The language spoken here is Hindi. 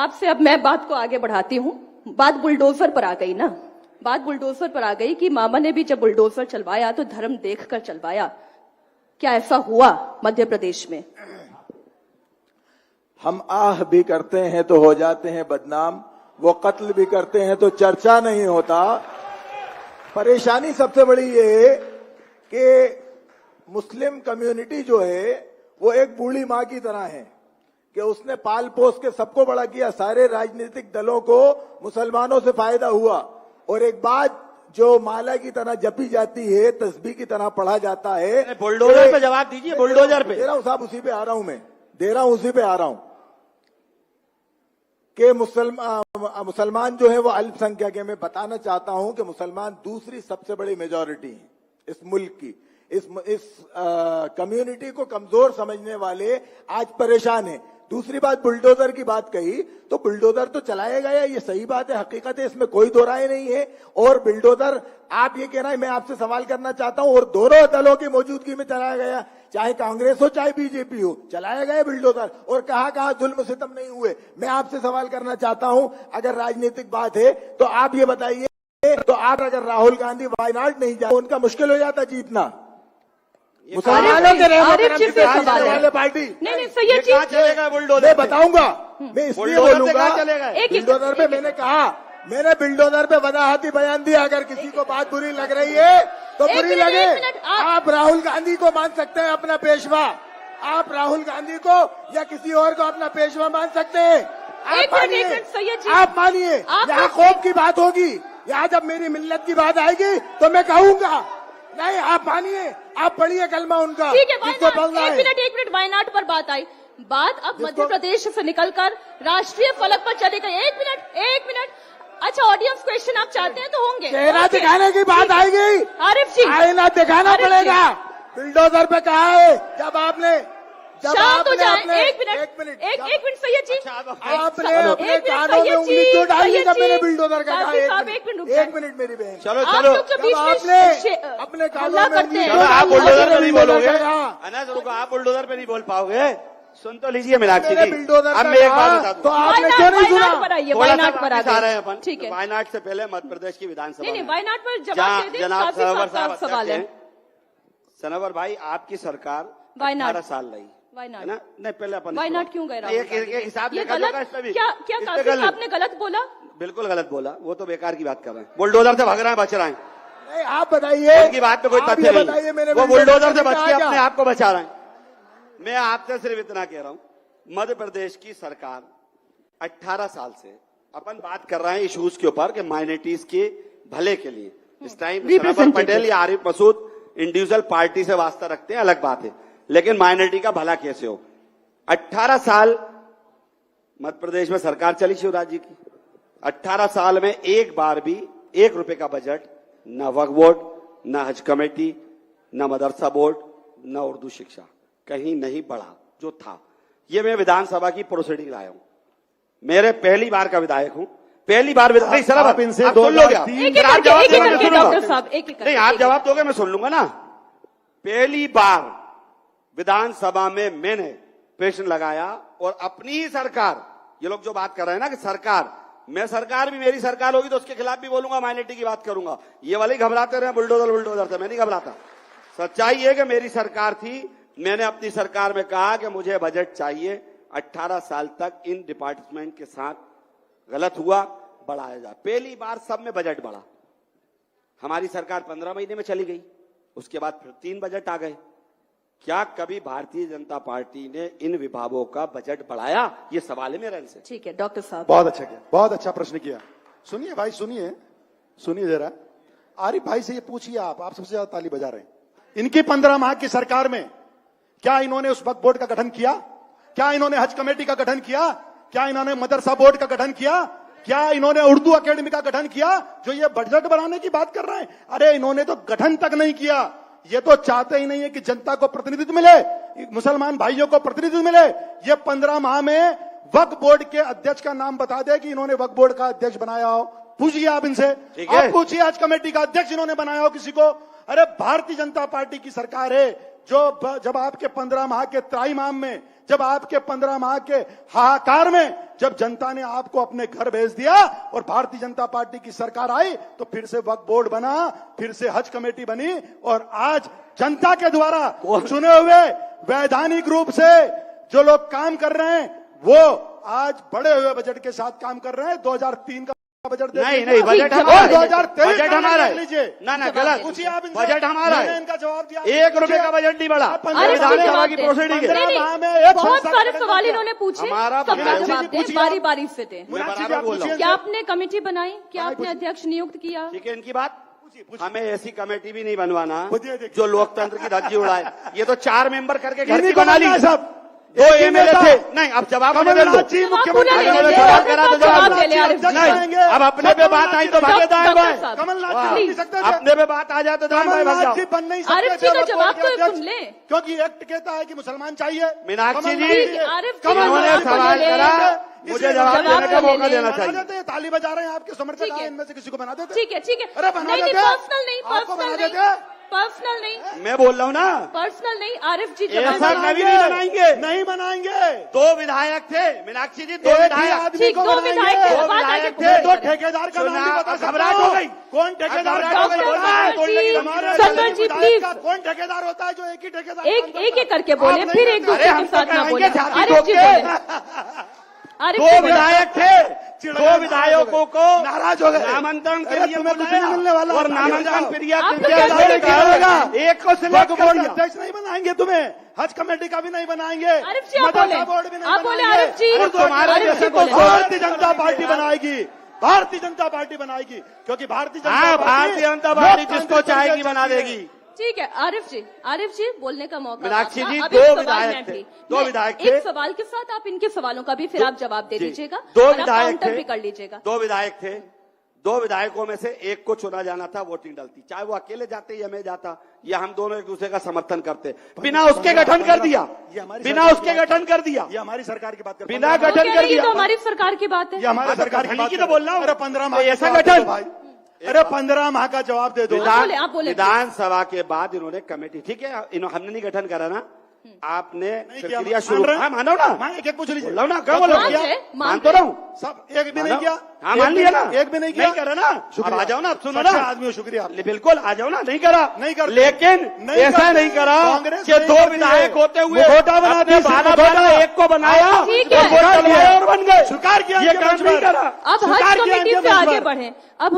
आपसे अब मैं बात को आगे बढ़ाती हूँ। बात बुलडोजर पर आ गई ना, बात बुलडोजर पर आ गई कि मामा ने भी जब बुलडोजर चलवाया तो धर्म देखकर चलवाया। क्या ऐसा हुआ मध्य प्रदेश में? हम आह भी करते हैं तो हो जाते हैं बदनाम, वो कत्ल भी करते हैं तो चर्चा नहीं होता। परेशानी सबसे बड़ी ये है कि मुस्लिम कम्युनिटी जो है वो एक बूढ़ी माँ की तरह है कि उसने पाल पोस के सबको बड़ा किया। सारे राजनीतिक दलों को मुसलमानों से फायदा हुआ, और एक बात जो माला की तरह जपी जाती है, तस्बीह की तरह पढ़ा जाता है। बुलडोजर पे जवाब दीजिए, बुलडोजर पे। दे रहा हूं साहब, उसी पे आ रहा हूं, मैं दे रहा हूं, उसी पे आ रहा हूं कि मुसलमान जो है वो अल्पसंख्यक है। मैं बताना चाहता हूं कि मुसलमान दूसरी सबसे बड़ी मेजॉरिटी है इस मुल्क की। इस कम्युनिटी को कमजोर समझने वाले आज परेशान हैं। दूसरी बात, बुलडोजर की बात कही तो बुलडोजर तो चलाया गया, ये सही बात है, हकीकत है, इसमें कोई दो राय नहीं है। और बुलडोजर आप ये कहना है, मैं आपसे सवाल करना चाहता हूं, और दोनों दलों की मौजूदगी में चलाया गया, चाहे कांग्रेस हो चाहे बीजेपी हो, चलाया गया बुलडोजर। और कहां कहां जुल्म सितम नहीं हुए। मैं आपसे सवाल करना चाहता हूं, अगर राजनीतिक बात है तो आप ये बताइए, तो आप अगर राहुल गांधी वायनाड नहीं जाए, उनका मुश्किल हो जाता जीतना। मुसलमानों के पार्टी नहीं सैयद जी, चलेगा बुलडोजर? मैं बताऊंगा, मैं इसलिए बोलूंगा। बुलडोजर पे मैंने कहा, मैंने बुलडोजर पे वजाहती बयान दिया। अगर किसी को बात बुरी लग रही है तो बुरी लगे। आप राहुल गांधी को मान सकते हैं अपना पेशवा, आप राहुल गांधी को या किसी और को अपना पेशवा मान सकते हैं। आप मानिए, आप मानिए। यहाँ खौफ की बात होगी, यहाँ जब मेरी मिल्लत की बात आएगी तो मैं कहूंगा नहीं। आप मानिए, आप पढ़िए कलमा उनका। ठीक है, एक मिनट वायनाड पर बात आई। बात अब मध्य प्रदेश से निकलकर राष्ट्रीय फलक पर चली गई। एक मिनट। अच्छा, ऑडियंस क्वेश्चन आप चाहते हैं तो होंगे। चेहरा दिखाने की बात आएगी, आरिफ जी, आईना दिखाना पड़ेगा। बुलडोजर पे कहा है, जब आपने शांत हो जाए। एक मिनट सैयद जी, आपने अपने कानों में उंगली क्यों डाली जब मैंने बुलडोजर का कहा? एक मिनट मेरी बहन, चलो आपने अपने कानों में उंगली, आप बुलडोजर पे नहीं बोलोगे, अनस रुको, आप बुलडोजर पे नहीं बोल पाओगे। सुन तो लीजिए मीनाक्षी जी, अब मैं एक बात बता दूं, तो आपने क्यों नहीं सुना? वायनाड पर आ रहे हैं अपन। ठीक है, वायनाड से पहले मध्य प्रदेश की विधानसभा नहीं वायनाड पर जवाब दे दें। जनाब सनवर साहब सवाल है। सनवर भाई, आपकी सरकार वायनाड 18 साल रही वायनाड है ना? नहीं, पहले अपन वायनाड क्यों गए? एक हिसाब ये देखा गलत, जाएगा इसमें भी। क्या कासिम आपने गलत बोला? बिल्कुल गलत बोला, वो तो बेकार की बात कर रहे हैं। बुलडोजर से भाग रहे हैं, बच रहे हैं। नहीं, आप बताइए, उनकी बात पे कोई तथ्य नहीं, वो बुलडोजर से बच के अपने आप को बचा रहे हैं। मैं आपसे सिर्फ इतना कह रहा हूं, मध्य प्रदेश की सरकार 18 साल से अपन बात कर रहे हैं इश्यूज के ऊपर कि माइनॉरिटीज के भले के लिए। इस टाइम सनवर पटेल या आरिफ मसूद इंडिविजुअल पार्टी से वास्ता रखते हैं, अलग बात है, लेकिन माइनॉरिटी का भला कैसे हो? 18 साल मध्य प्रदेश में सरकार चली शिवराज जी की। 18 साल में एक बार भी 1 रुपए का बजट न वक्फ बोर्ड, न हज कमेटी, न मदरसा बोर्ड, न उर्दू शिक्षा कहीं नहीं बढ़ा जो था। ये मैं विधानसभा की प्रोसीडिंग लाया हूं, मेरे पहली बार का विधायक हूं, पहली बार विधायक। सर आप इनसे आप सुन लोगे, आप जवाब दोगे, नहीं आप जवाब दोगे मैं सुन लूंगा ना। पहली बार विधानसभा में मैंने प्रश्न लगाया और अपनी ही सरकार, ये लोग जो बात कर रहे हैं ना कि सरकार, मैं सरकार भी मेरी सरकार होगी तो उसके खिलाफ भी बोलूंगा, माइनॉरिटी की बात करूंगा। ये वाले घबराते रहे बुलडोजर से, मैं नहीं घबराता। सच्चाई है कि मेरी सरकार थी, मैंने अपनी सरकार में कहा कि मुझे बजट चाहिए। 18 साल तक इन डिपार्टमेंट के साथ गलत हुआ, बढ़ाया जाए। पहली बार सब में बजट बढ़ा। हमारी सरकार 15 महीने में चली गई, उसके बाद फिर 3 बजट आ गए। क्या कभी भारतीय जनता पार्टी ने इन विभागों का बजट बढ़ाया? ये सवाल है मेरे से। ठीक है डॉक्टर साहब, बहुत अच्छा किया, बहुत अच्छा प्रश्न किया। सुनिए भाई, सुनिए जरा। आरिफ भाई से ये पूछिए, आप सबसे ज्यादा ताली बजा रहे हैं। इनकी 15 माह की सरकार में क्या इन्होंने उस वक्फ बोर्ड का गठन किया? क्या इन्होंने हज कमेटी का गठन किया? क्या इन्होंने मदरसा बोर्ड का गठन किया? क्या इन्होंने उर्दू अकेडमी का गठन किया? जो ये बजट बढ़ाने की बात कर रहे हैं, अरे इन्होंने तो गठन तक नहीं किया। ये तो चाहते ही नहीं है कि जनता को प्रतिनिधित्व मिले, मुसलमान भाइयों को प्रतिनिधित्व मिले। ये 15 माह में वक्फ बोर्ड के अध्यक्ष का नाम बता दे कि इन्होंने वक्फ बोर्ड का अध्यक्ष बनाया हो। पूछिए आप इनसे, आप पूछिए हज कमेटी का अध्यक्ष इन्होंने बनाया हो किसी को? अरे भारतीय जनता पार्टी की सरकार है जो जब आपके 15 माह के त्राईमाम में जब आपके 15 माह के हाहाकार में जब जनता ने आपको अपने घर भेज दिया और भारतीय जनता पार्टी की सरकार आई तो फिर से वक्फ बोर्ड बना, फिर से हज कमेटी बनी और आज जनता के द्वारा चुने हुए वैधानिक रूप से जो लोग काम कर रहे हैं वो आज बढ़े हुए बजट के साथ काम कर रहे हैं। 2003 का बजट नहीं बजट ठीक, हमारा है। 2023 बजट हमारा है। लीजिए ना गलत, पूछिए आप इनसे। बजट हमारा मैंने है। इनका जवाब दिया, 1 रुपए का बजट नहीं बढ़ा। अरे विधानसभा की जवाब प्रोसीडिंग दें। है। नहीं, माह में नहीं, एक बहुत संसद सारे का सवाल गठन इन्होंने पूछे, हमारा सबका मीनाक्षी जवाब जी दें, पूछिए बारी आप। बारी से दें। मीनाक्षी जी, बराबर आप बोल रहा पूछिए हूं। क्या आपने कमेटी बनाई? क्या आपने अध्यक्ष नियुक्त किया? ठीक है, इनकी बात हमें ऐसी कमेटी भी नहीं बनवाना देखिए। जो लोकतंत्र की धज्जी उड़ाए। ये तो 4 मेंबर करके घर इन्हीं की को बना ली। बनना है सब। 2 एक ही एमएलए नेता। थे। नहीं, अब जवाब मुझे दे दो। कमलनाथ जी जवाब मुख्यमंत्री पूरा अगर ले मुझे लें, जवाब और करा तो जवाब जवाब दे लें, आरिफ जी। नहीं, अब अपने पे बात आई तो भागे दाएं बाएं। साहब। कमलनाथ जी प्लीज। नहीं सकते थे। अपने पे बात आ जाए तो दाएं बाएं भाग कमलनाथ जाओ। जी बन नहीं आरिफ सकते जी का थे जवाब वक्फ बोर्ड तो के सुन ले। अध्यक्ष, क्योंकि एक्ट कहता है कि मुसलमान चाहिए। मीनाक्षी जी, कमलनाथ ठीक है, आरिफ जी इन्होंने जवाब सवाल ले करा, लें। मुझे जवाब देने का मौका देना बना चाहिए। देते हैं, ताली बजा रहे हैं आपके समर्थक ठीक है। आए, इनमें से किसी को बना देते। ठीक है, ठीक है। अरे बना नहीं, देते। पर्सनल नहीं, आपको बना पर्सनल देते। नहीं, पर्सनल नहीं, मैं बोल रहा हूँ ना, पर्सनल नहीं। आरिफ जी ऐसा जवाब कभी नहीं बनाएंगे। नहीं बनाएंगे। 2 विधायक थे मीनाक्षी जी, 2 एक ही विधायक। आदमी ठीक, को 2 बनाएंगे। विधायक थे, दो बात आगे विधायक पूरी थे, दो करें। ठेकेदार का नाम सुना, नहीं बता अब सकता घबराहट हो गई। कौन ठेकेदार घबराहट हो गई। डॉक्टर बोलना है, तोड़ने की समर धमकी जी, दे रहे समर हैं। जी, प्लीज। कौन ठेकेदार होता है जो एक ही ठेकेदार एक काम एक करता एक करके है? बोले, आप फिर नहीं एक करते। दूसरे हम के तो साथ ना कहेंगे बोले। छाती आरिफ जी ठोक के। बोले। आरिफ 2 जी बोले। विधायक थे, 2 विधायकों को नाराज हो गए। नामांकन के अरे लिए तुम्हें कुछ नहीं मिलने वाला। और ताली नामांकन बजाओ। प्रक्रिया आप के तो क्या लिए करेंगे? एक को सिलेक्ट वक्फ कर बोर्ड दिया। अध्यक्ष नहीं बनाएंगे तुम्हें, हज कमेटी का भी नहीं बनाएंगे, आरिफ जी आप मदरसा बोले, बोर्ड भी नहीं आप बोले बनाएंगे। आरिफ जी, अरे तुम्हारे आरिफ जैसे जी को बोले। भारतीय जनता पार्टी बनाएगी, भारतीय जनता पार्टी बनाएगी, क्योंकि भारतीय जनता हाँ, पार्टी भारतीय जनता पार्टी जिसको लोकतांत्रिक चाहेगी तरीके से बना चलती है। देगी। ठीक है, आरिफ जी बोलने का मौका मीनाक्षी आपका। जी, अब 2 एक सवाल विधायक मैं थे, भी- 2 मैं विधायक थे। एक सवाल के साथ आप इनके सवालों का भी फिर आप जवाब दे जी, दीजिएगा 2 और आप विधायक काउंटर थे, भी कर लीजिएगा। 2 विधायक थे। 2 विधायकों में से एक को चुना जाना था, वोटिंग डलती, चाहे वो अकेले जाते या मैं जाता, या हम दोनों एक दूसरे का समर्थन करते। बिना उसके गठन कर दिया, ये हमारी बिना सरकार उसके की बात गठन कर दिया, ये हमारी सरकार की बात कर बिना वो गठन कह कर रही है, दिया। तो हमारी सरकार की बात है। ये हमारी हाँ, तो सरकार की गठन बात की कर तो बोल रहा हूं। अरे 15 माह तो का ऐसा जवाब दे दो गठन। भाई। अरे 15 माह का जवाब दे दो। आप बोले। विधानसभा के बाद इन्होंने कमेटी, ठीक है, हमने नहीं गठन करा ना, आपने किया, प्रक्रिया मान शुरू। रहे हैं? हाँ, मानो ना, हाँ, एक एक पूछ लीजिए। बोल रहा हूं ना, क्या बोल रहा हूं? मान रहे, मान तो रहा हूं। सब एक भी नहीं किया। हाँ, मान लिया ना, एक भी नहीं किया। नहीं करा ना। अब आ जाओ ना, अब सुनो ना, अच्छा आदमी हो, शुक्रिया आपका। बिल्कुल आ जाओ ना, नहीं करा, नहीं करते। लेकिन नहीं ऐसा करते। नहीं करा कांग्रेस कि नहीं 2 करती विधायक है। होते हुए मुखौटा बना दी, अपने मुखौटा। बाला एक को बनाया, ठीक और है। वोट डलवाया और बन गए। स्वीकार किया ये इनके काम मंच नहीं पर। करा। अब हज स्वीकार किया कमेटी इनके से मंच आगे पर। बढ़े। अब